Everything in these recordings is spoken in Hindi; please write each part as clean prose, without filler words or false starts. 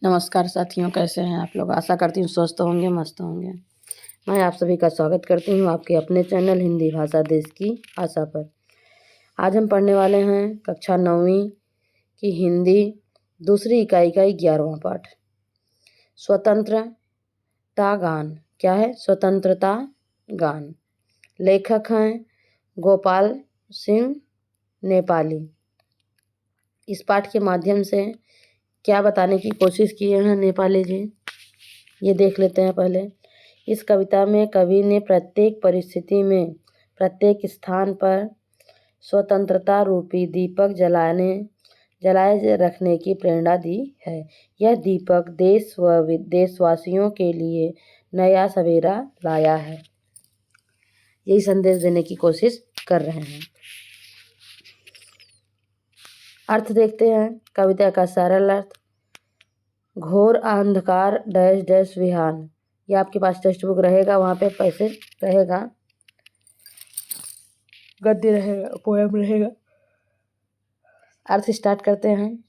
नमस्कार साथियों, कैसे हैं आप लोग। आशा करती हूँ स्वस्थ होंगे, मस्त होंगे। मैं आप सभी का स्वागत करती हूँ आपके अपने चैनल हिंदी भाषा देश की आशा पर। आज हम पढ़ने वाले हैं कक्षा 9वीं की हिंदी दूसरी इकाई का 11वां पाठ, स्वतंत्रता गान। क्या है? स्वतंत्रता गान। लेखक हैं गोपाल सिंह नेपाली। इस पाठ के माध्यम से क्या बताने की कोशिश किए हैं नेपाली जी, ये देख लेते हैं पहले। इस कविता में कवि ने प्रत्येक परिस्थिति में प्रत्येक स्थान पर स्वतंत्रता रूपी दीपक जलाए रखने की प्रेरणा दी है। यह दीपक देश व देशवासियों के लिए नया सवेरा लाया है, यही संदेश देने की कोशिश कर रहे हैं। अर्थ देखते हैं। कविता का सरल अर्थ: घोर अंधकार डैश डैश विहान। यह आपके पास टेक्स्ट बुक रहेगा, वहाँ पे पैसेज रहेगा, गद्य रहेगा, पोएम रहेगा। अर्थ स्टार्ट करते हैं।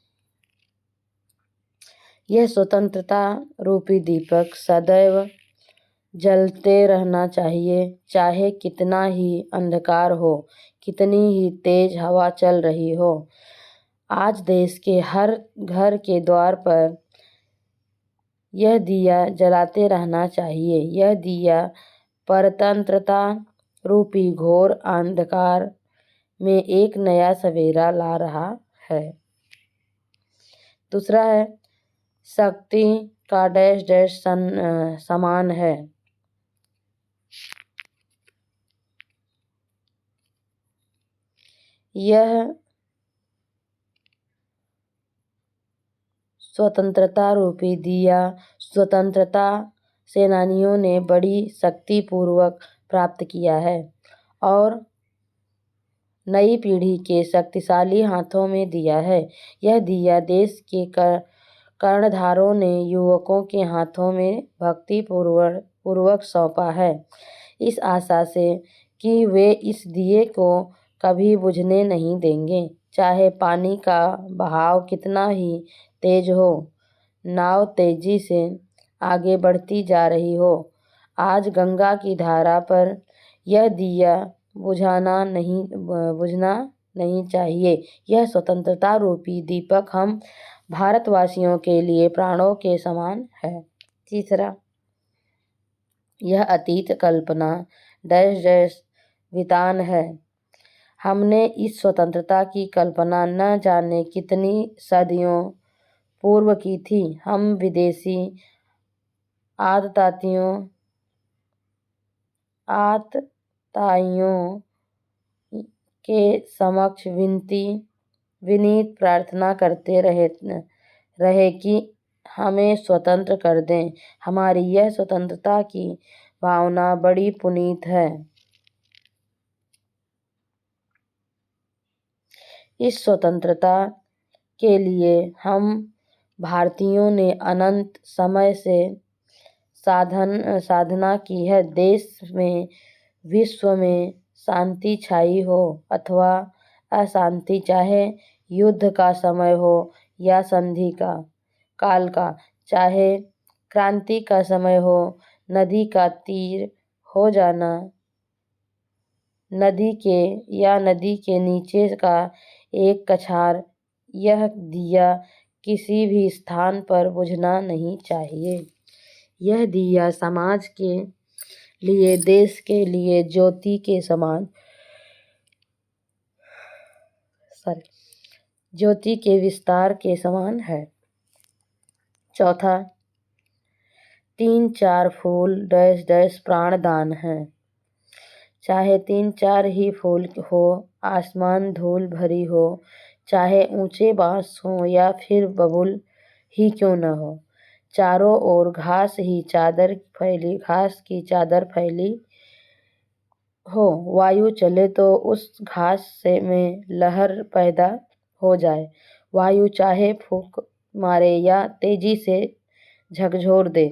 यह स्वतंत्रता रूपी दीपक सदैव जलते रहना चाहिए, चाहे कितना ही अंधकार हो, कितनी ही तेज हवा चल रही हो। आज देश के हर घर के द्वार पर यह दिया जलाते रहना चाहिए। यह दिया परतंत्रता रूपी घोर अंधकार में एक नया सवेरा ला रहा है। दूसरा है, शक्ति का डैश डैश समान है। यह स्वतंत्रता रूपी दिया स्वतंत्रता सेनानियों ने बड़ी शक्तिपूर्वक प्राप्त किया है और नई पीढ़ी के शक्तिशाली हाथों में दिया है। यह दिया देश के कर्णधारों ने युवकों के हाथों में भक्ति पूर्वक सौंपा है, इस आशा से कि वे इस दिए को कभी बुझने नहीं देंगे, चाहे पानी का बहाव कितना ही तेज हो, नाव तेजी से आगे बढ़ती जा रही हो। आज गंगा की धारा पर यह दिया बुझना नहीं चाहिए। यह स्वतंत्रता रूपी दीपक हम भारतवासियों के लिए प्राणों के समान है। तीसरा, यह अतीत कल्पना डैश डैश वितान है। हमने इस स्वतंत्रता की कल्पना न जाने कितनी सदियों पूर्व की थी। हम विदेशी आतताइयों के समक्ष विनीत प्रार्थना करते रहे कि हमें स्वतंत्र कर दें। हमारी यह स्वतंत्रता की भावना बड़ी पुनीत है। इस स्वतंत्रता के लिए हम भारतीयों ने अनंत समय से साधना की है। देश में विश्व में शांति छाई हो अथवा अशांति, चाहे युद्ध का समय हो या संधि का काल का, चाहे क्रांति का समय हो, नदी का तीर हो जाना, नदी के नीचे का एक कछार, यह दिया किसी भी स्थान पर बुझना नहीं चाहिए। यह दिया समाज के लिए, देश के लिए ज्योति के समान, ज्योति के विस्तार के समान है। चौथा, 3-4 फूल डैश डैश प्राणदान है। चाहे 3-4 ही फूल हो, आसमान धूल भरी हो, चाहे ऊंचे बांस हो या फिर बबुल ही क्यों न हो, चारों ओर घास की चादर फैली हो, वायु चले तो उस घास में लहर पैदा हो जाए। वायु चाहे फूंक मारे या तेजी से झकझोर दे,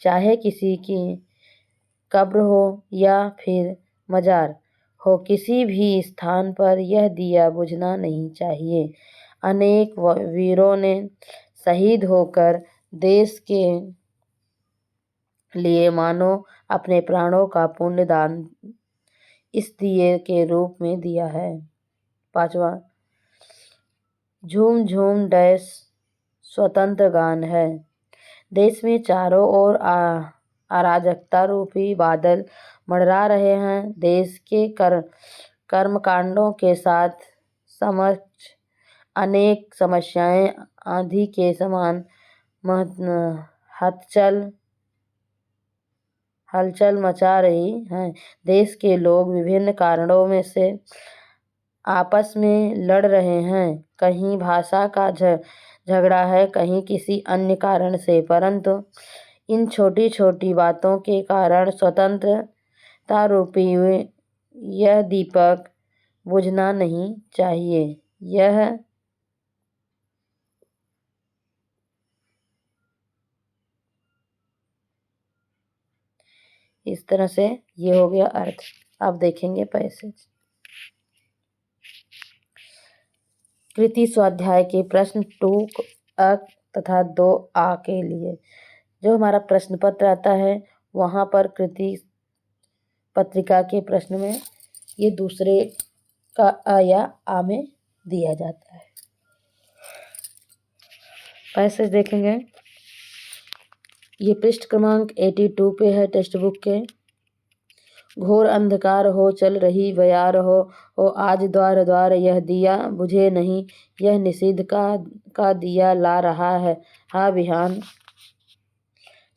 चाहे किसी की कब्र हो या फिर मजार हो, किसी भी स्थान पर यह दिया बुझना नहीं चाहिए। अनेक वीरों ने शहीद होकर देश के लिए मानो अपने प्राणों का पुण्य दान इस दिए के रूप में दिया है। 5वां, झूम झूम डैश स्वतंत्र गान है। देश में चारों ओर अराजकता रूपी बादल मंडरा रहे हैं। देश के कर्मकांडों के साथ समक्ष अनेक समस्याएं आंधी के समान हलचल मचा रही हैं। देश के लोग विभिन्न कारणों में से आपस में लड़ रहे हैं। कहीं भाषा का झगड़ा है, कहीं किसी अन्य कारण से, परंतु इन छोटी छोटी बातों के कारण स्वतंत्रता रूपी यह दीपक बुझना नहीं चाहिए। यह इस तरह से ये हो गया अर्थ। अब देखेंगे पैसेज। कृति स्वाध्याय के प्रश्न 2 अ तथा 2 आ के लिए जो हमारा प्रश्न पत्र आता है वहाँ पर कृति पत्रिका के प्रश्न में ये दूसरे का अ या आ में दिया जाता है। पैसेज देखेंगे। ये पृष्ठ क्रमांक 82 पे है टेक्स्ट बुक के। घोर अंधकार हो चल रही बयार हो आज द्वार द्वार यह दिया बुझे नहीं, यह निषिद्ध का दिया ला रहा है, हा बिहान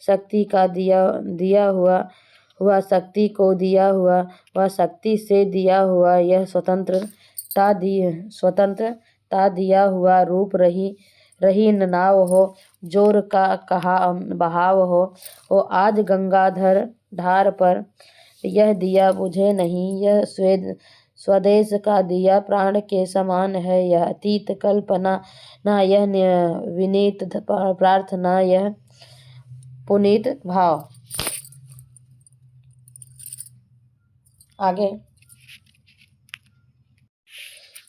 शक्ति का दिया हुआ शक्ति को दिया हुआ, वह शक्ति से दिया हुआ, यह स्वतंत्रता दिया हुआ रूप रही न नाव हो, जोर का कहा बहाव हो आज गंगाधर धार पर, यह दिया बुझे नहीं, यह स्वदेश का दिया प्राण के समान है, यह अतीत कल्पना ना, यह विनीत प्रार्थना, यह पुनीत भाव। आगे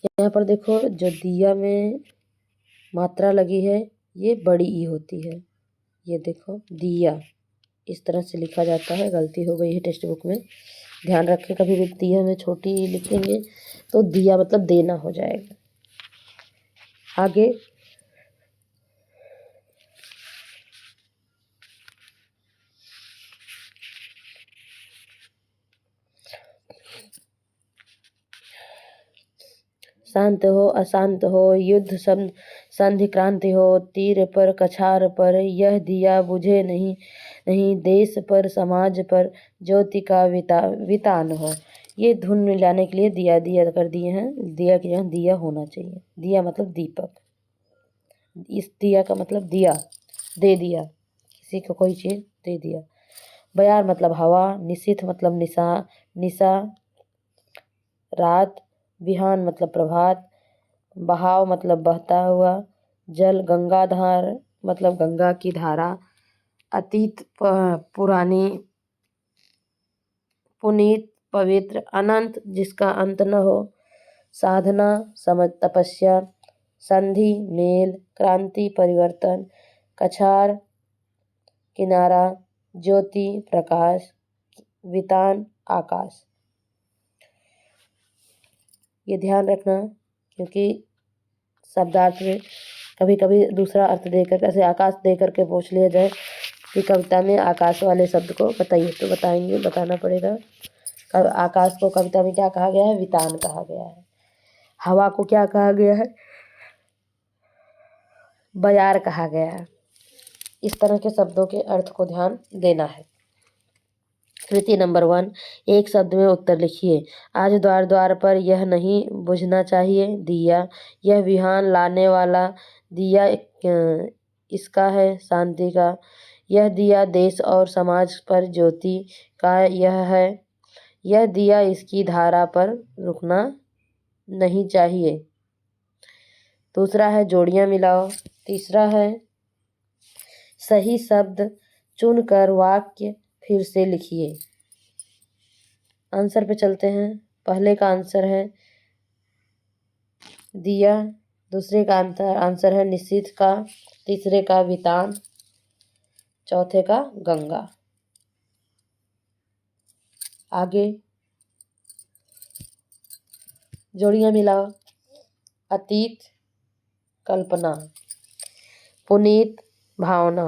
यहाँ पर देखो जो दिया में मात्रा लगी है ये बड़ी ई होती है। ये देखो दिया इस तरह से लिखा जाता है, गलती हो गई है टेक्स्ट बुक में, ध्यान रखें। कभी भी दिया में छोटी ई लिखेंगे तो दिया मतलब देना हो जाएगा। आगे शांत हो अशांत हो, युद्ध संधि क्रांति हो, तीर पर कछार पर, यह दिया बुझे नहीं देश पर समाज पर ज्योति का वितान हो। ये धुन मिलाने के लिए दिया कर दिए हैं। दिया के यहाँ दिया होना चाहिए। दिया मतलब दीपक। इस दिया का मतलब दिया, दे दिया, किसी को कोई चीज़ दे दिया। बयार मतलब हवा, निशिथ मतलब निशा रात, बिहान मतलब प्रभात, बहाव मतलब बहता हुआ जल, गंगाधार मतलब गंगा की धारा, अतीत पुरानी, पुनीत पवित्र, अनंत जिसका अंत न हो, साधना समझ तपस्या, संधि मेल, क्रांति परिवर्तन, कछार किनारा, ज्योति प्रकाश, वितान आकाश। ये ध्यान रखना क्योंकि शब्दार्थ में कभी कभी दूसरा अर्थ देकर जैसे आकाश देकर के पूछ लिया जाए कि कविता में आकाश वाले शब्द को बताइए, तो बताना पड़ेगा। आकाश को कविता में क्या कहा गया है? वितान कहा गया है। हवा को क्या कहा गया है? बयार कहा गया है। इस तरह के शब्दों के अर्थ को ध्यान देना है। कृति नंबर 1, एक शब्द में उत्तर लिखिए। आज द्वार द्वार पर यह नहीं बुझना चाहिए दिया, यह विहान लाने वाला दिया इसका है शांति का, यह दिया देश और समाज पर ज्योति का यह है, यह दिया इसकी धारा पर रुकना नहीं चाहिए। दूसरा है जोड़ियां मिलाओ। तीसरा है सही शब्द चुनकर वाक्य फिर से लिखिए। आंसर पे चलते हैं। पहले का आंसर है दिया, दूसरे का आंसर है निश्चित का, तीसरे का वितान, चौथे का गंगा। आगे जोड़ियां मिलाओ। अतीत कल्पना, पुनीत भावना,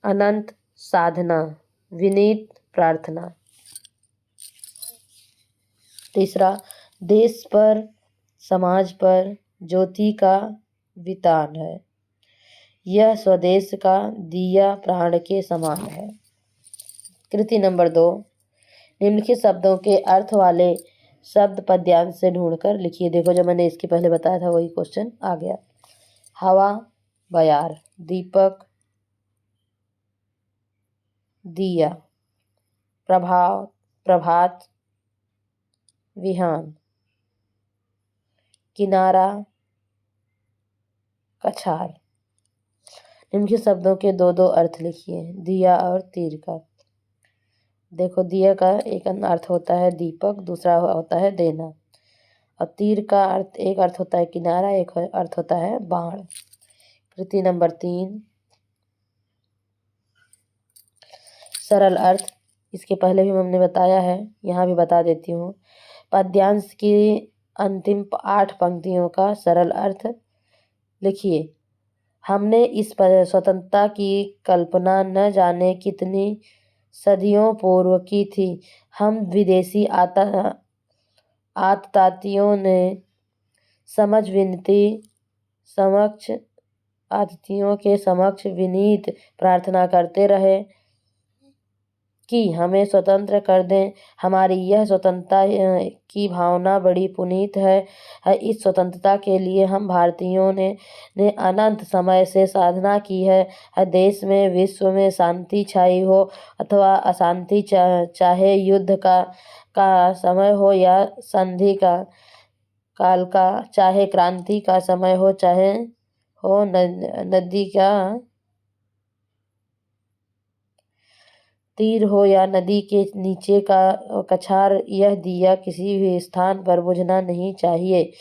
अनंत साधना, विनीत प्रार्थना। तीसरा, देश पर समाज पर ज्योति का वितान है, यह स्वदेश का दिया प्राण के समान है। कृति नंबर 2, निम्नलिखित शब्दों के अर्थ वाले शब्द पद्यांश से ढूंढकर लिखिए। देखो, जो मैंने इसके पहले बताया था वही क्वेश्चन आ गया। हवा, बयार, दीपक, दिया, प्रभात, विहान, किनारा, कछार। निम्नलिखित शब्दों के दो दो अर्थ लिखिए, दिया और तीर का। देखो, दिया का एक अर्थ होता है दीपक, दूसरा होता है देना, और तीर का अर्थ एक अर्थ होता है किनारा, एक अर्थ होता है बाण। कृति नंबर 3, सरल अर्थ। इसके पहले भी हमने बताया है, यहाँ भी बता देती हूँ। पद्यांश की अंतिम 8 पंक्तियों का सरल अर्थ लिखिए। हमने इस स्वतंत्रता की कल्पना न जाने कितनी सदियों पूर्व की थी। हम विदेशी आततातियों ने आतिथियों के समक्ष विनीत प्रार्थना करते रहे कि हमें स्वतंत्र कर दें। हमारी यह स्वतंत्रता की भावना बड़ी पुनीत है। इस स्वतंत्रता के लिए हम भारतीयों ने अनंत समय से साधना की है। देश में, विश्व में शांति छाई हो अथवा अशांति, चाहे युद्ध का समय हो या संधि का काल का, चाहे क्रांति का समय हो, चाहे हो नदी का तीर हो या नदी के नीचे का कछार, यह दिया किसी भी स्थान पर बुझना नहीं चाहिए।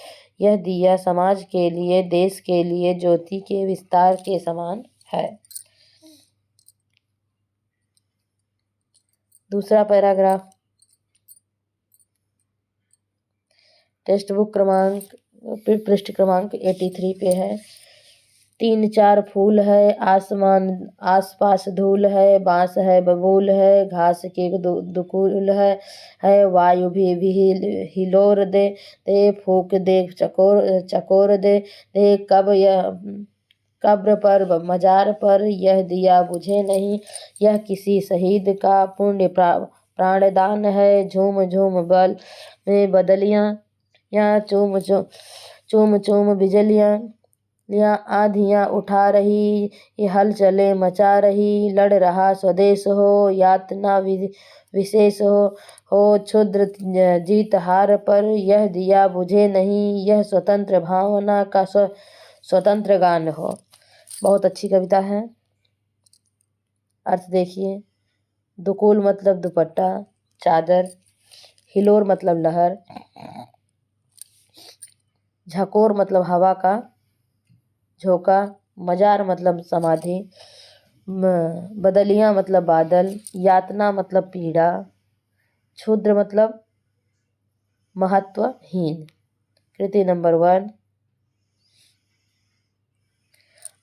यह दिया समाज के लिए, देश के लिए ज्योति के विस्तार के समान है। दूसरा पैराग्राफ टेक्स्ट बुक पृष्ठ क्रमांक 83 पे है। 3-4 फूल है, आसमान आसपास धूल है, बांस है बबूल है, घास के दुकूल है, वायु भी हिलोर दे फूक दे चकोर दे कब्र पर मजार पर, यह दिया बुझे नहीं, यह किसी शहीद का पुण्य प्राणदान है। झूम झूम बल में बदलियां, यहाँ चूम चूम बिजलियां, यहाँ आंधियाँ उठा रही, ये हलचले मचा रही। लड़ रहा स्वदेश हो, यातना विशेष हो क्षुद्र जीत हार पर, यह दिया बुझे नहीं, यह स्वतंत्र भावना का स्वतंत्र गान हो। बहुत अच्छी कविता है। अर्थ देखिए। दुकुल मतलब दुपट्टा, चादर। हिलोर मतलब लहर। झकोर मतलब हवा का झोंका। मजार मतलब समाधि। बदलियां मतलब बादल। यातना मतलब पीड़ा। क्षुद्र मतलब महत्वहीन। कृति नंबर 1,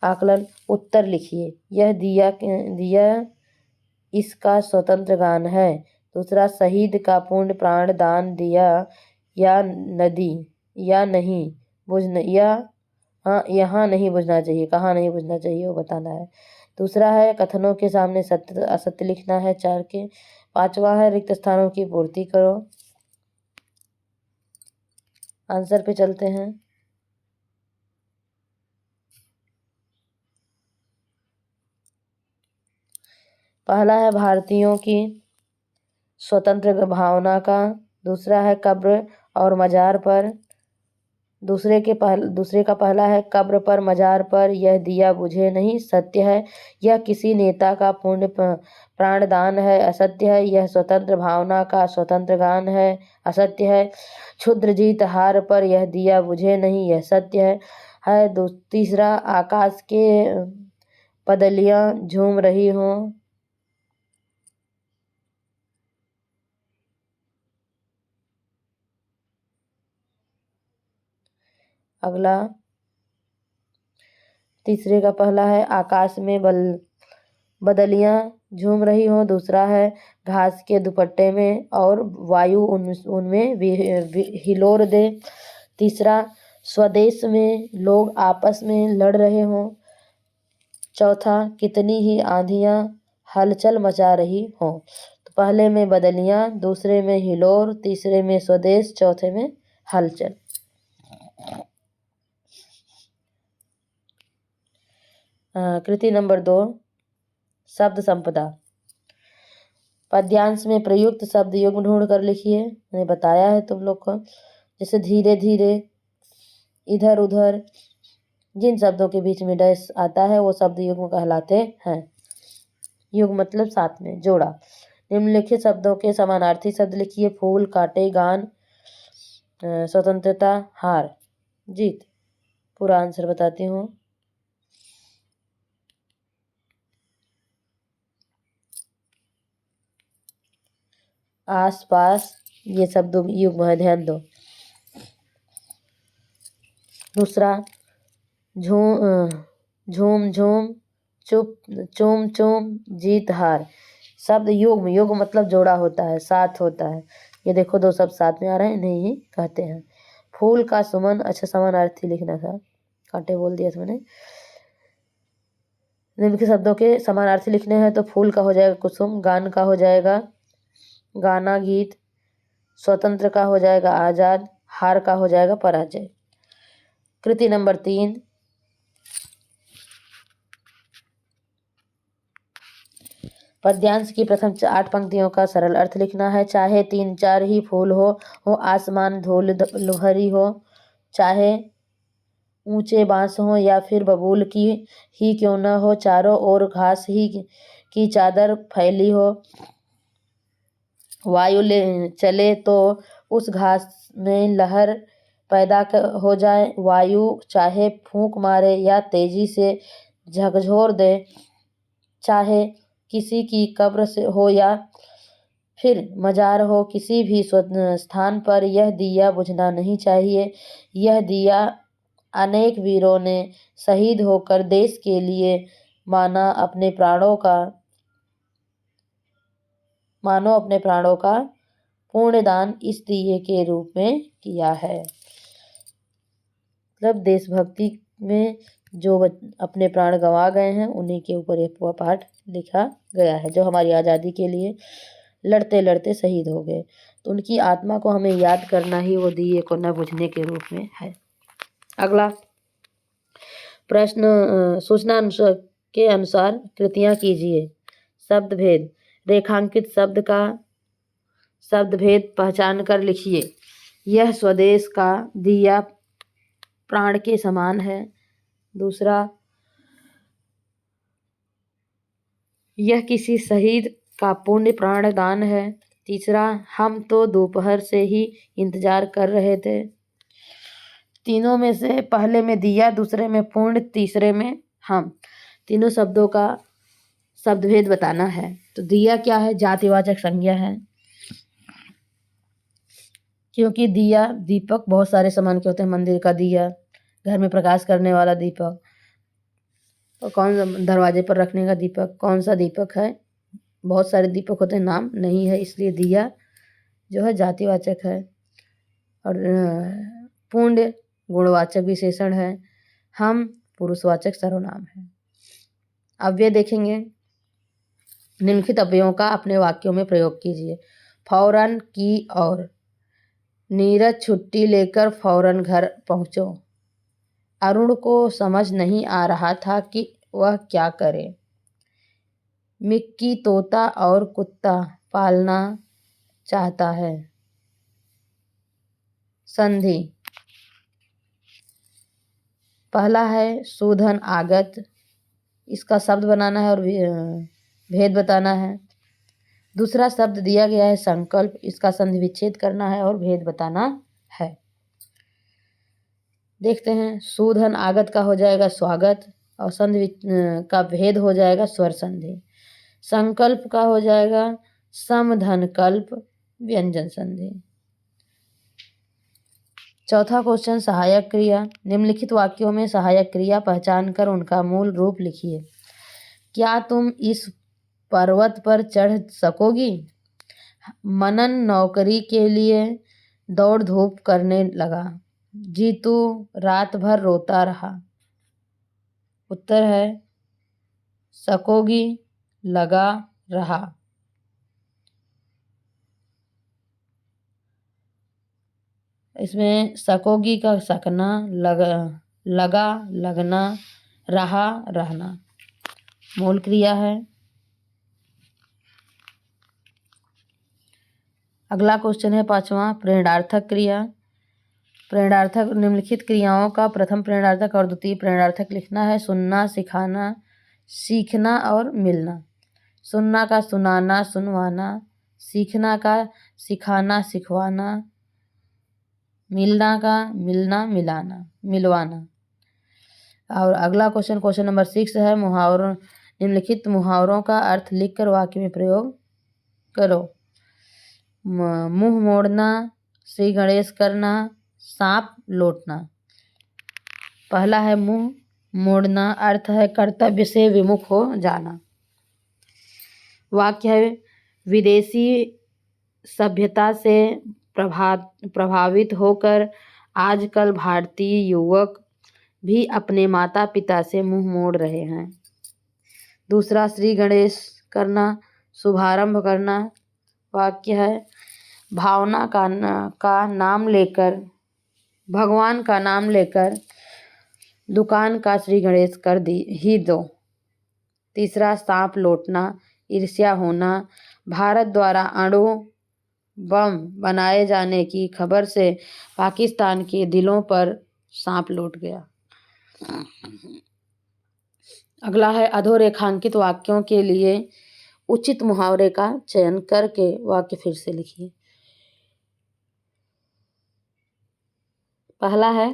आकलन। उत्तर लिखिए। यह दिया इसका स्वतंत्र गान है। दूसरा, शहीद का पूर्ण प्राण दान दिया या नदी या नहीं बुझना, या यहाँ नहीं बुझना चाहिए, कहाँ नहीं बुझना चाहिए वो बताना है। दूसरा है कथनों के सामने सत्य असत्य लिखना है 4 के। 5वां है रिक्त स्थानों की पूर्ति करो। आंसर पे चलते हैं। पहला है भारतीयों की स्वतंत्र भावना का। दूसरा है कब्र और मजार पर। दूसरे का पहला है कब्र पर मजार पर, यह दिया बुझे नहीं, सत्य है। यह किसी नेता का पुण्य प्राणदान है, असत्य है। यह स्वतंत्र भावना का स्वतंत्र गान है, असत्य है। क्षुद्र जीत हार पर, यह दिया बुझे नहीं, यह सत्य है। तीसरा, आकाश के पदलियां झूम रही हों, अगला तीसरे का पहला है आकाश में बदलियां झूम रही हो। दूसरा है घास के दुपट्टे में और वायु उनमें हिलोर दे। तीसरा स्वदेश में लोग आपस में लड़ रहे हों। चौथा कितनी ही आंधियां हलचल मचा रही हों। तो पहले में बदलियां, दूसरे में हिलोर, तीसरे में स्वदेश, चौथे में हलचल। कृति नंबर 2 शब्द संपदा। पद्यांश में प्रयुक्त शब्द युग्म ढूंढ कर लिखिए। मैंने बताया है तुम लोग को, जैसे धीरे धीरे, इधर उधर, जिन शब्दों के बीच में डैश आता है वो शब्द युग्म कहलाते हैं। युग्म मतलब साथ में जोड़ा। निम्नलिखित शब्दों के समानार्थी शब्द लिखिए। फूल, कांटे, गान, स्वतंत्रता, हार, जीत। पूरा आंसर बताती हूँ। आस पास, ये शब्द युग्म है, ध्यान दो। दूसरा झूम झूम, चुप, चूम चूम, जीत हार। शब्द युग्म, युग्म मतलब जोड़ा होता है, साथ होता है। ये देखो दो शब्द साथ में आ रहे हैं, इन्हें ही कहते हैं। फूल का सुमन, अच्छा समानार्थी लिखना था, कांटे बोल दिया था मैंने। निम्नलिखित शब्दों के समानार्थी लिखने हैं तो फूल का हो जाएगा कुसुम, गान का हो जाएगा गाना गीत, स्वतंत्र का हो जाएगा आजाद, हार का हो जाएगा पराजय। कृति नंबर 3 पद्यांश की प्रथम 8 पंक्तियों का सरल अर्थ लिखना है। चाहे 3-4 ही फूल हो आसमान धूल भरी हो, चाहे ऊंचे बांस हो या फिर बबूल की ही क्यों न हो, चारों ओर घास ही की चादर फैली हो, वायु ले चले तो उस घास में लहर पैदा हो जाए, वायु चाहे फूंक मारे या तेजी से झकझोर दे, चाहे किसी की कब्र से हो या फिर मजार हो, किसी भी स्थान पर यह दिया बुझना नहीं चाहिए। यह दिया अनेक वीरों ने शहीद होकर देश के लिए मानो अपने प्राणों का पूर्ण दान इस दिए के रूप में किया है। मतलब देशभक्ति में जो अपने प्राण गंवा गए हैं उन्हीं के ऊपर यह पाठ लिखा गया है, जो हमारी आज़ादी के लिए लड़ते लड़ते शहीद हो गए। तो उनकी आत्मा को हमें याद करना ही वो दिए को न बुझने के रूप में है। अगला प्रश्न, सूचना के अनुसार कृतियां कीजिए। शब्द भेद, रेखांकित शब्द का शब्द भेद पहचान कर लिखिए। यह स्वदेश का दिया प्राण के समान है। दूसरा, यह किसी शहीद का पुण्य प्राण दान है। तीसरा, हम तो दोपहर से ही इंतजार कर रहे थे। तीनों में से पहले में दिया, दूसरे में पुण्य, तीसरे में हम। तीनों शब्दों का शब्दभेद बताना है। तो दिया क्या है? जातिवाचक संज्ञा है, क्योंकि दिया दीपक बहुत सारे सामान के होते हैं। मंदिर का दिया, घर में प्रकाश करने वाला दीपक, तो कौन दरवाजे पर रखने का दीपक, कौन सा दीपक है? बहुत सारे दीपक होते हैं, नाम नहीं है, इसलिए दिया जो है जातिवाचक है। और पुण्य गुणवाचक विशेषण है। हम पुरुषवाचक सर्वनाम है। अव्यय देखेंगे। निम्नलिखित अव्ययों का अपने वाक्यों में प्रयोग कीजिए। फौरन की और, नीरज छुट्टी लेकर फौरन घर पहुंचो, अरुण को समझ नहीं आ रहा था कि वह क्या करे, मिक्की तोता और कुत्ता पालना चाहता है। संधि, पहला है शोधन आगत, इसका शब्द बनाना है और भेद बताना है। दूसरा शब्द दिया गया है संकल्प, इसका संधि विच्छेद करना है और भेद बताना है। देखते हैं। शोधन आगत का हो जाएगा स्वागत और संधि का भेद हो जाएगा स्वर संधि। संकल्प का हो जाएगा समधन कल्प व्यंजन संधि। चौथा क्वेश्चन सहायक क्रिया। निम्नलिखित वाक्यों में सहायक क्रिया पहचान कर उनका मूल रूप लिखिए। क्या तुम इस पर्वत पर चढ़ सकोगी? मनन नौकरी के लिए दौड़ धूप करने लगा। जीतू रात भर रोता रहा। उत्तर है सकोगी, लगा, रहा। इसमें सकोगी का सकना, लगा लगना, रहा रहना मूल क्रिया है। अगला क्वेश्चन है पांचवा प्रेरणार्थक क्रिया। प्रेरणार्थक निम्नलिखित क्रियाओं का प्रथम प्रेरणार्थक और द्वितीय प्रेरणार्थक लिखना है। सुनना, सिखाना, सीखना और मिलना। सुनना का सुनाना, सुनवाना। सीखना का सिखाना, सिखवाना। मिलना का मिलना, मिलाना, मिलवाना। और अगला क्वेश्चन नंबर 6 है मुहावरों। निम्नलिखित मुहावरों का अर्थ लिखकर वाक्य में प्रयोग करो। मुंह मोड़ना, श्री गणेश करना, सांप लौटना। पहला है मुंह मोड़ना, अर्थ है कर्तव्य से विमुख हो जाना। वाक्य है विदेशी सभ्यता से प्रभावित होकर आजकल भारतीय युवक भी अपने माता पिता से मुंह मोड़ रहे हैं। दूसरा श्री गणेश करना, शुभारंभ करना। वाक्य है भावना का नाम लेकर, भगवान का नाम लेकर दुकान का श्री गणेश कर ही दो। तीसरा सांप लौटना, ईर्ष्या होना। भारत द्वारा अणु बम बनाए जाने की खबर से पाकिस्तान के दिलों पर सांप लौट गया। अगला है अधोरेखांकित वाक्यों के लिए उचित मुहावरे का चयन करके वाक्य फिर से लिखिए। पहला है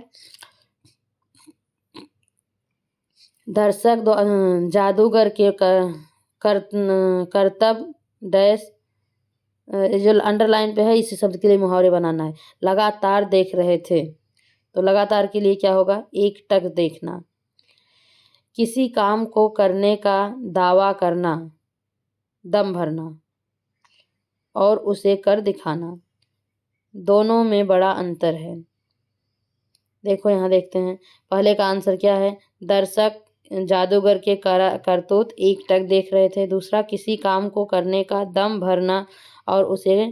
दर्शक जादूगर के कर्तव्य डैश, जो अंडरलाइन पे है इस शब्द के लिए मुहावरे बनाना है। लगातार देख रहे थे, तो लगातार के लिए क्या होगा? एक टक देखना। किसी काम को करने का दावा करना, दम भरना और उसे कर दिखाना, दोनों में बड़ा अंतर है। देखो यहाँ देखते हैं पहले का आंसर क्या है। दर्शक जादूगर के करतूत एक टक देख रहे थे। दूसरा किसी काम को करने का दम भरना और उसे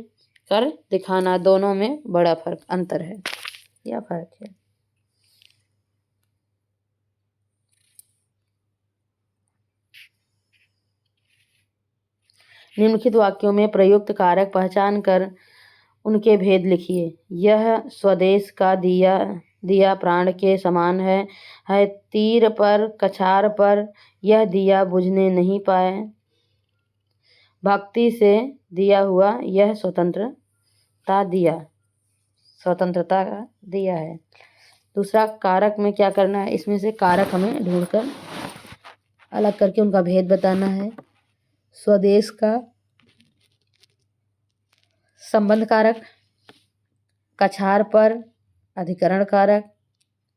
कर दिखाना, दोनों में बड़ा अंतर है या फर्क है। निम्नलिखित वाक्यों में प्रयुक्त कारक पहचान कर उनके भेद लिखिए। यह स्वदेश का दिया प्राण के समान है तीर पर कछार पर यह दिया बुझने नहीं पाए। भक्ति से दिया हुआ यह स्वतंत्रता का दिया है। दूसरा कारक में क्या करना है, इसमें से कारक हमें ढूंढकर अलग करके उनका भेद बताना है। स्वदेश का संबंध कारक, कछार पर अधिकरण कारक,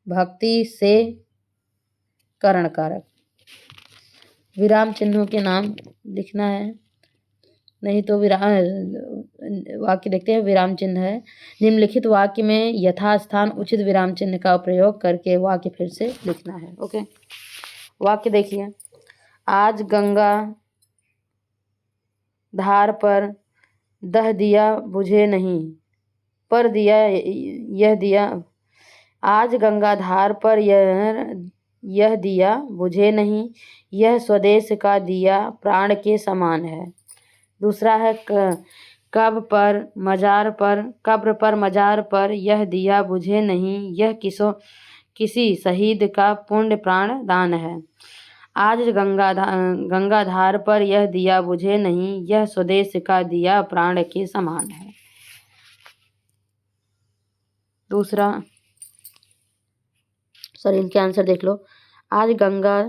भक्ति से करण कारक। विराम चिन्हों के नाम लिखना है, नहीं तो वाक्य देखते हैं। विराम चिन्ह है। निम्नलिखित वाक्य में यथास्थान उचित विराम चिन्ह का प्रयोग करके वाक्य फिर से लिखना है। ओके, वाक्य देखिए। आज गंगा धार पर दह दिया बुझे नहीं, पर दिया यह दिया। आज गंगा धार पर यह दिया बुझे नहीं, यह स्वदेश का दिया प्राण के समान है। दूसरा है कब्र पर मजार पर यह दिया बुझे नहीं, यह किसी शहीद का पुण्य प्राण दान है। आज गंगा धार पर यह दिया बुझे नहीं, यह स्वदेश का दिया प्राण के समान है। दूसरा इनके आंसर देख लो। आज गंगा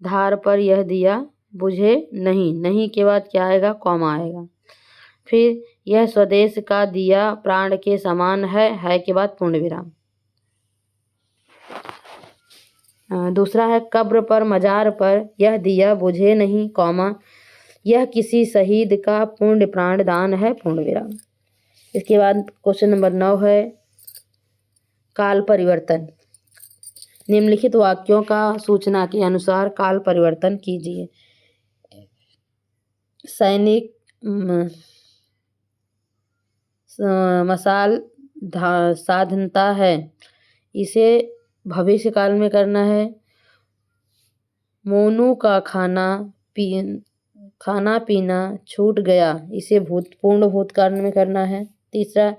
धार पर यह दिया बुझे नहीं के बाद क्या आएगा? कॉमा आएगा। फिर यह स्वदेश का दिया प्राण के समान है के बाद पूर्ण विराम। दूसरा है कब्र पर मजार पर यह दिया बुझे नहीं, कौमा यह किसी शहीद का पुण्य प्राण दान है, पूर्ण विराम। इसके बाद क्वेश्चन नंबर 9 है काल परिवर्तन। निम्नलिखित वाक्यों का सूचना के अनुसार काल परिवर्तन कीजिए। सैनिक मसाल साधनता है, इसे भविष्य काल में करना है। मोनू का खाना पीना छूट गया, इसे पूर्ण भूतकाल में करना है। तीसरा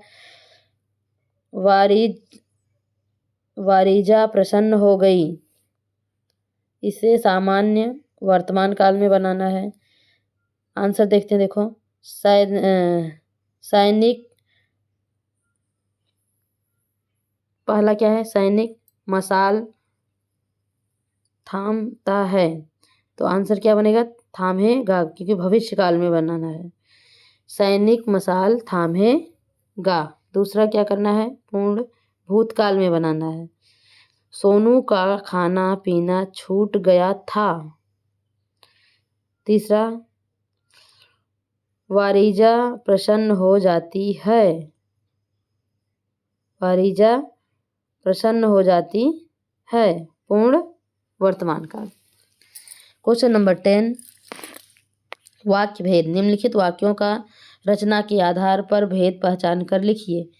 वारिजा प्रसन्न हो गई, इसे सामान्य वर्तमान काल में बनाना है। आंसर देखते हैं, देखो सैनिक पहला क्या है, सैनिक मसाल थामता है, तो आंसर क्या बनेगा, थामेगा, क्योंकि भविष्य काल में बनाना है। सैनिक मसाल थामेगा। दूसरा क्या करना है, पूर्ण भूतकाल में बनाना है। सोनू का खाना पीना छूट गया था। तीसरा वारिजा प्रसन्न हो जाती है, वारिजा प्रसन्न हो जाती है, पूर्ण वर्तमान काल। क्वेश्चन नंबर 10 वाक्य भेद। निम्नलिखित वाक्यों का रचना के आधार पर भेद पहचान कर लिखिए।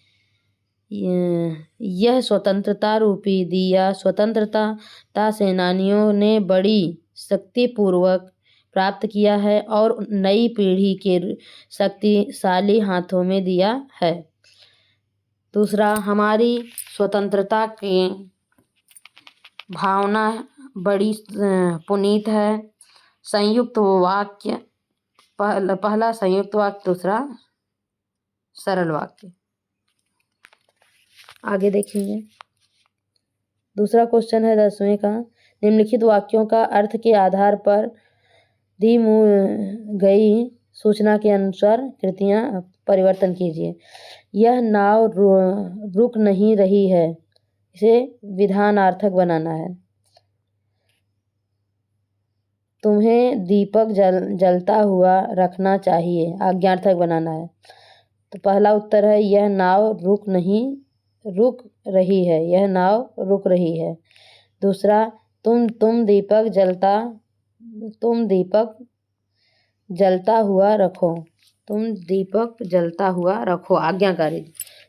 यह स्वतंत्रता रूपी दिया स्वतंत्रता सेनानियों ने बड़ी शक्तिपूर्वक प्राप्त किया है और नई पीढ़ी के शक्तिशाली हाथों में दिया है। दूसरा हमारी स्वतंत्रता की भावना बड़ी पुनीत है। संयुक्त वाक्य, पहला संयुक्त वाक्य, दूसरा सरल वाक्य। आगे देखेंगे। दूसरा क्वेश्चन है 10वें का, निम्नलिखित वाक्यों का अर्थ के आधार पर दी गई सूचना के अनुसार कृतियां परिवर्तन कीजिए। यह नाव रुक नहीं रही है, इसे विधानार्थक बनाना है। तुम्हें दीपक जलता हुआ रखना चाहिए, आज्ञार्थक बनाना है। तो पहला उत्तर है यह नाव रुक रही है, यह नाव रुक रही है। दूसरा तुम दीपक जलता हुआ रखो, तुम दीपक जलता हुआ रखो, आज्ञाकारी।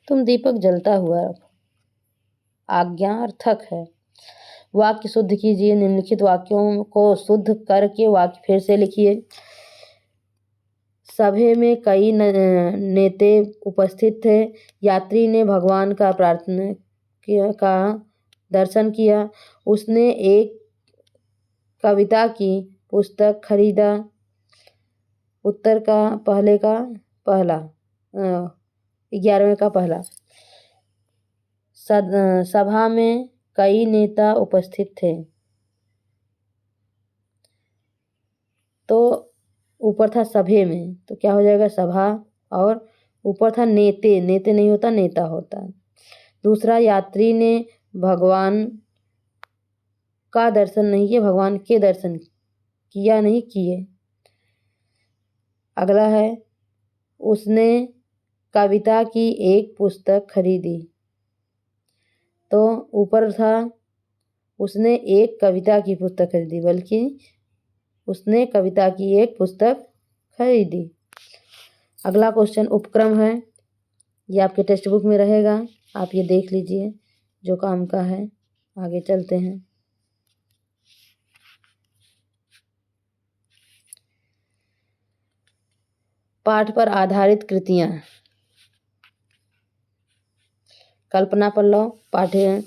तुम दीपक जलता हुआ रखो, आज्ञार्थक है। वाक्य शुद्ध कीजिए। निम्नलिखित वाक्यों को शुद्ध करके वाक्य फिर से लिखिए। सभा में कई नेता उपस्थित थे। यात्री ने भगवान का दर्शन किया। उसने एक कविता की पुस्तक खरीदा। उत्तर का पहले का पहला 11वें का पहला। सभा में कई नेता उपस्थित थे, तो ऊपर था सभे में, तो क्या हो जाएगा सभा, और ऊपर था नेते नहीं होता, नेता होता। दूसरा यात्री ने भगवान का दर्शन नहीं किया, भगवान के दर्शन किया नहीं किए। अगला है उसने कविता की एक पुस्तक खरीदी, तो ऊपर था उसने एक कविता की पुस्तक खरीदी, बल्कि उसने कविता की एक पुस्तक खरीदी। अगला क्वेश्चन उपक्रम है, ये आपके टेक्स्ट बुक में रहेगा, आप ये देख लीजिए जो काम का है। आगे चलते हैं। पाठ पर आधारित कृतियाँ। कल्पना पल्लव पाठ्य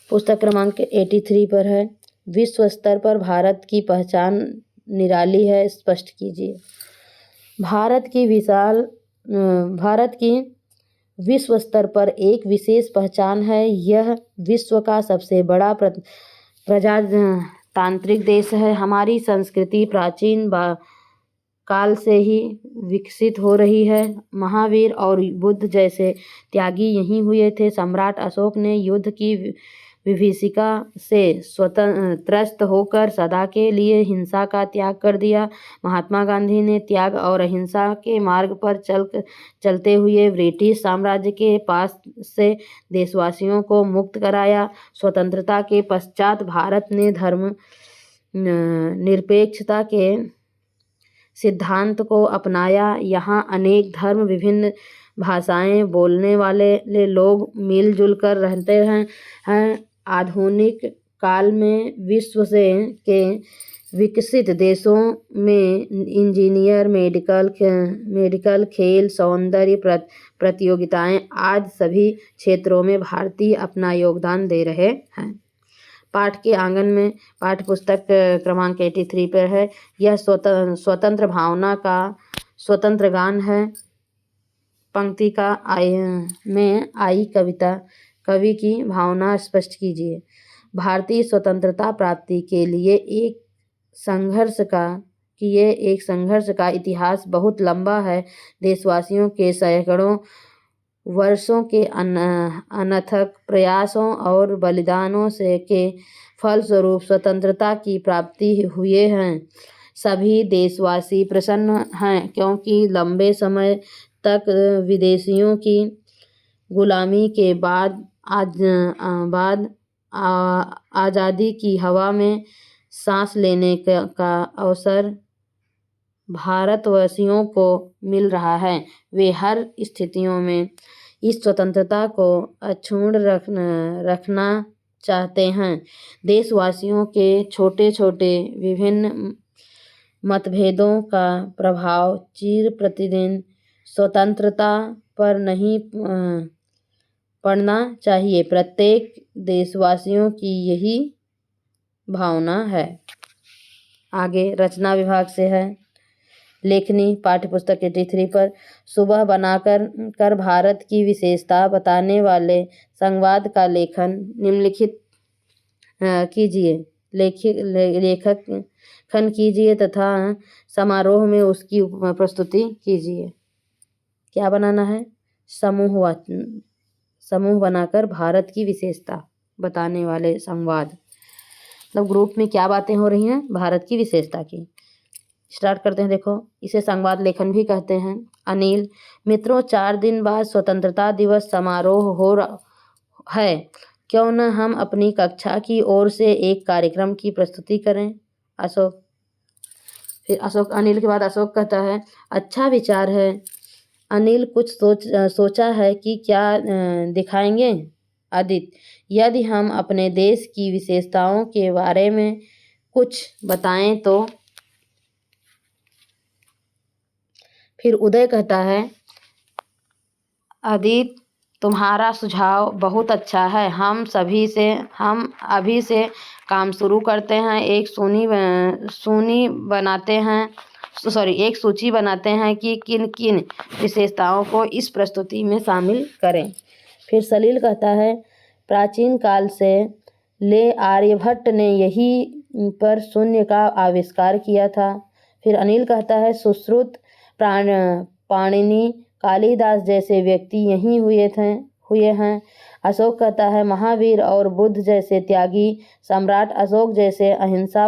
पुस्तक क्रमांक 83 पर है। विश्व स्तर पर भारत की पहचान निराली है, स्पष्ट कीजिए। भारत की विश्व स्तर पर एक विशेष पहचान है। यह विश्व का सबसे बड़ा प्रजातांत्रिक देश है। हमारी संस्कृति प्राचीन काल से ही विकसित हो रही है। महावीर और बुद्ध जैसे त्यागी यहीं हुए थे। सम्राट अशोक ने युद्ध की विभीषिका से त्रस्त होकर सदा के लिए हिंसा का त्याग कर दिया। महात्मा गांधी ने त्याग और अहिंसा के मार्ग पर चलते हुए ब्रिटिश साम्राज्य के पास से देशवासियों को मुक्त कराया। स्वतंत्रता के पश्चात भारत ने धर्म निरपेक्षता के सिद्धांत को अपनाया। यहाँ अनेक धर्म, विभिन्न भाषाएं बोलने वाले लोग मिलजुल कर रहते हैं। आधुनिक काल में विश्व के विकसित देशों में इंजीनियर, मेडिकल, खेल, सौंदर्य प्रतियोगिताएं आज सभी क्षेत्रों में भारतीय अपना योगदान दे रहे हैं। पाठ के आंगन में पाठ्य पुस्तक क्रमांक 83 पर है। यह स्वतंत्र भावना का स्वतंत्र गान है। पंक्ति का में आई कविता, कवि की भावना स्पष्ट कीजिए। भारतीय स्वतंत्रता प्राप्ति के लिए एक संघर्ष का इतिहास बहुत लंबा है। देशवासियों के सैकड़ों वर्षों के अनथक प्रयासों और बलिदानों से के फलस्वरूप स्वतंत्रता की प्राप्ति हुए हैं। सभी देशवासी प्रसन्न हैं क्योंकि लंबे समय तक विदेशियों की गुलामी के बाद आज़ादी की हवा में सांस लेने का अवसर भारतवासियों को मिल रहा है। वे हर स्थितियों में इस स्वतंत्रता को अक्षुण्ण रखना चाहते हैं। देशवासियों के छोटे छोटे विभिन्न मतभेदों का प्रभाव चिर प्रतिदिन स्वतंत्रता पर नहीं पड़ना चाहिए। प्रत्येक देशवासियों की यही भावना है। आगे रचना विभाग से है। लेखनी पाठ्यपुस्तक 83 पर सुबह बनाकर भारत की विशेषता बताने वाले संवाद का लेखन निम्नलिखित कीजिए। लेखन कीजिए तथा समारोह में उसकी प्रस्तुति कीजिए। क्या बनाना है? समूह बनाकर भारत की विशेषता बताने वाले संवाद। मतलब ग्रुप में क्या बातें हो रही हैं भारत की विशेषता की। स्टार्ट करते हैं। देखो, इसे संवाद लेखन भी कहते हैं। अनिल, मित्रों, 4 दिन बाद स्वतंत्रता दिवस समारोह हो है। क्यों न हम अपनी कक्षा की ओर से एक कार्यक्रम की प्रस्तुति करें। अशोक, फिर अशोक, अनिल के बाद अशोक कहता है, अच्छा विचार है। अनिल, कुछ सोचा है कि क्या दिखाएंगे। आदित्य, यदि हम अपने देश की विशेषताओं के बारे में कुछ बताएं तो। फिर उदय कहता है, आदित्य, तुम्हारा सुझाव बहुत अच्छा है। हम अभी से काम शुरू करते हैं। एक सूची बनाते हैं कि किन किन विशेषताओं को इस प्रस्तुति में शामिल करें। फिर सलील कहता है, प्राचीन काल से ले आर्यभट्ट ने यही पर शून्य का आविष्कार किया था। फिर अनिल कहता है, सुश्रुत, पाणिनि, कालिदास जैसे व्यक्ति यहीं हुए हैं। अशोक कहता है, महावीर और बुद्ध जैसे त्यागी, सम्राट अशोक जैसे अहिंसा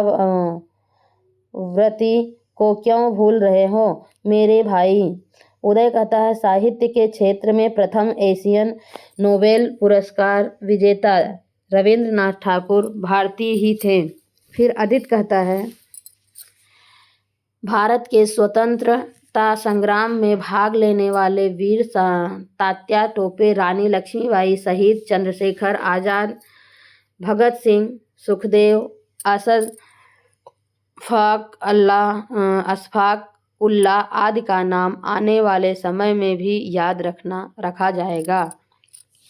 व्रती को क्यों भूल रहे हो मेरे भाई। उदय कहता है, साहित्य के क्षेत्र में प्रथम एशियन नोबेल पुरस्कार विजेता रविंद्रनाथ ठाकुर भारतीय ही थे। फिर आदित्य कहता है, भारत के स्वतंत्रता संग्राम में भाग लेने वाले वीर तात्या टोपे, रानी लक्ष्मीबाई, शहीद चंद्रशेखर आजाद, भगत सिंह, सुखदेव, अशफाक उल्लाह आदि का नाम आने वाले समय में भी याद रखा जाएगा।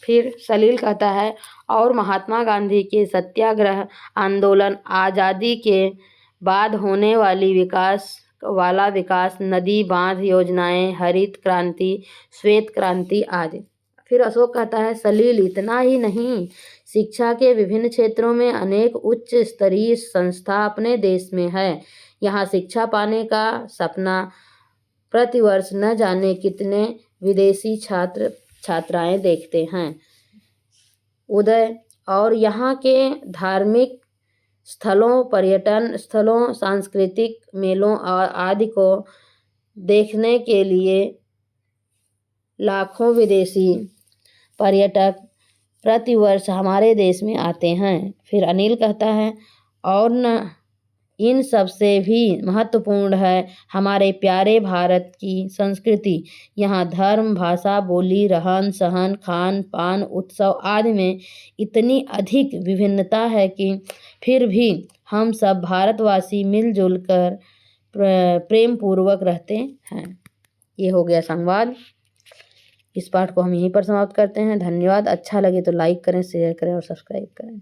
फिर सलील कहता है, और महात्मा गांधी के सत्याग्रह आंदोलन, आज़ादी के बाद होने वाली विकास, नदी बांध योजनाएं, हरित क्रांति, श्वेत क्रांति आदि। फिर अशोक कहता है, सलील, इतना ही नहीं, शिक्षा के विभिन्न क्षेत्रों में अनेक उच्च स्तरीय संस्था अपने देश में है। यहाँ शिक्षा पाने का सपना प्रतिवर्ष न जाने कितने विदेशी छात्राएं देखते हैं। उदय, और यहाँ के धार्मिक स्थलों, पर्यटन स्थलों, सांस्कृतिक मेलों और आदि को देखने के लिए लाखों विदेशी पर्यटक प्रतिवर्ष हमारे देश में आते हैं। फिर अनिल कहता है, और न इन सबसे भी महत्वपूर्ण है हमारे प्यारे भारत की संस्कृति। यहाँ धर्म, भाषा, बोली, रहन सहन, खान पान, उत्सव आदि में इतनी अधिक विभिन्नता है कि फिर भी हम सब भारतवासी मिलजुल कर प्रेम पूर्वक रहते हैं। ये हो गया संवाद। इस पाठ को हम यहीं पर समाप्त करते हैं। धन्यवाद। अच्छा लगे तो लाइक करें, शेयर करें और सब्सक्राइब करें।